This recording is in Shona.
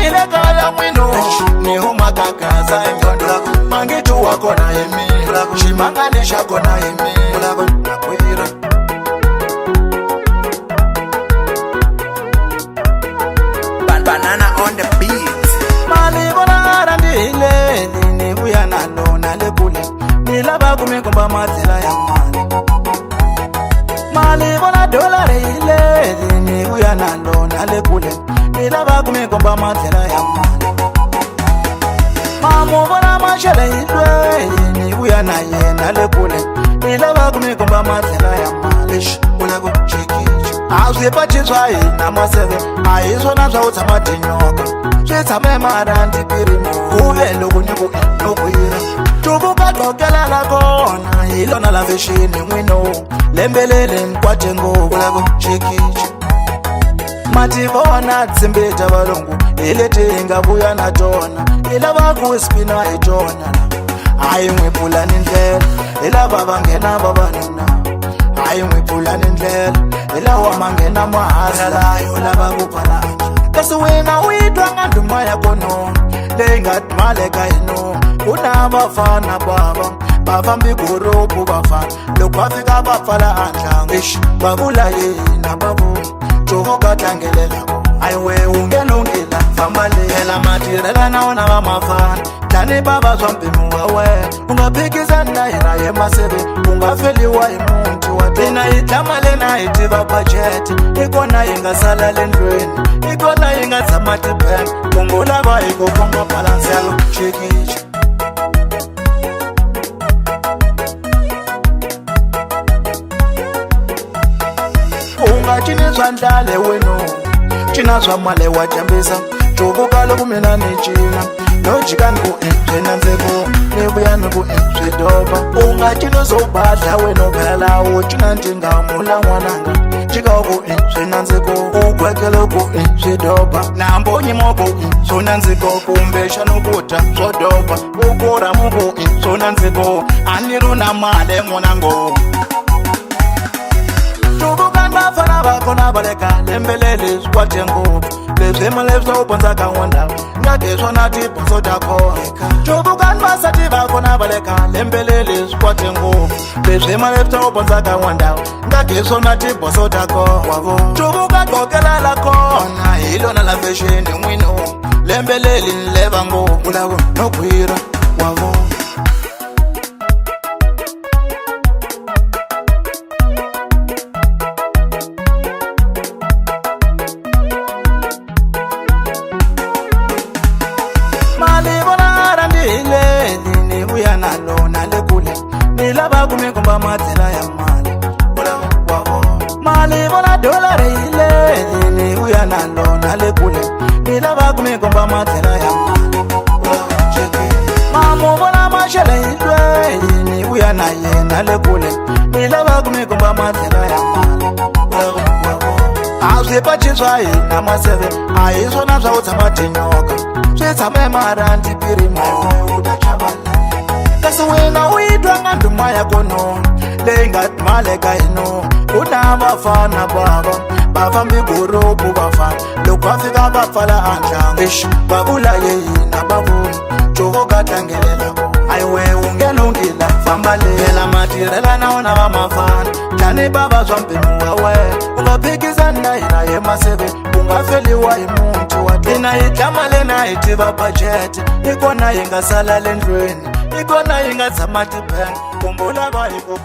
ile kaya mwino ni umakakaza engondo mangitu wako na emi shimanganisha kona emi nakwira Banana on the beat. mali bona arandile ni buya nalo nale kule nilaba kumikomba mathela ya mali bona dollar ile ni buya nalo nale kule nilaba kumikomba mathela ya mamu bona mashele ilwe ni buya na ye nale kule nilaba kumikomba mathela ya malish ulako chikichi azipachiswa ina maseve aizona zvautama tinyoka zvetsame marandi pirimo kuve lokuniku nokuira tubukadokela lakona ilona laveshini mwino lembelele mkwatengo ulako chikichi mativona tsimbeta valungu iletinga vuya na tona ilava kuspina itona ayimwe pulani ndlela ilava vangena vavanuna ayimwe pulani ndlela ilawa mangena mahasalayo lava kuphala kasi wena uyitwa nganduma yakono leyingadmaleka ino kuna vafana bava vafambi gurupu vafana loko va fika va pfala andlangu ixi va vula yina vavu jovo ka tlangelelako ayiwe ungelungila famba lehela matirhela na wona va mafana tlani vava swa mpimo wa wena u nga phikizani na hina ye maseve u nga feliwa hi muti wa tina hi tlama lena hi tiva bajeti hi kona hi nga sala le ndlwini hi kona hi nga tshama tibank kungulava hi ku komba balansi ya chikichi unga cini swa ndlale wenu cina swa male wa jambisa cuvuka loko mina ni cina no jikani ku swi nandziko ni vuya ni ku swi doba unga cini swo badla wenu phela wo cina ndzingamula n'wananga jika ku swi nandziko u gwekele ku swi doba nambo nyimoko swo nandziko kumbe xanukuta swo doba u kura muku swo nandziko a ni ri na male n'wanango vafana vakona valeka lembelele swikwate ngopfu leswi maleswi swa u bondzaka n'wandawu ngake swona tibonzo ta kona cuvukani vasati vakona valeka lembelele swikwate ngopfu leswi maleswi swa u bondzaka n'wandawu ngake swona tibonzo ta kona cuvuka gokela la kona hi lona la fexeni n'wino lembeleli ni leva ngopfu lavo no khwira wavo ni vuya nalo nale kule nilava kumikomba mathela ya mali bona dollar ile ni vuya nalo nale kule nilava kumikomba mathela ya mamu bona mashele ilwe ni vuya na ye nale kule nilava kumikomba mathela ya azipachiswa ina maseve aizona zva utshama tinyoka switshame marandi pirimo kasi wena uyitwa nganduma yakono leyi nga maleka ino kuna vafana bava vafambi gurupu vafana loko va fika va pfala andlangu ixi va vula yeyina vavuni jovo ka tlangelelako ayiwe ungelungila famba lehela matirhela na wona va mafana tlani vava swa mpimo wa wena u nga phikizani na hina ye maseve u nga feliwa hi muti wa tina hi tlama lena hi tiva bajeti hi kona hi nga sala le ndlwini hi kona hi nga tshama tibank kumbulava hi ku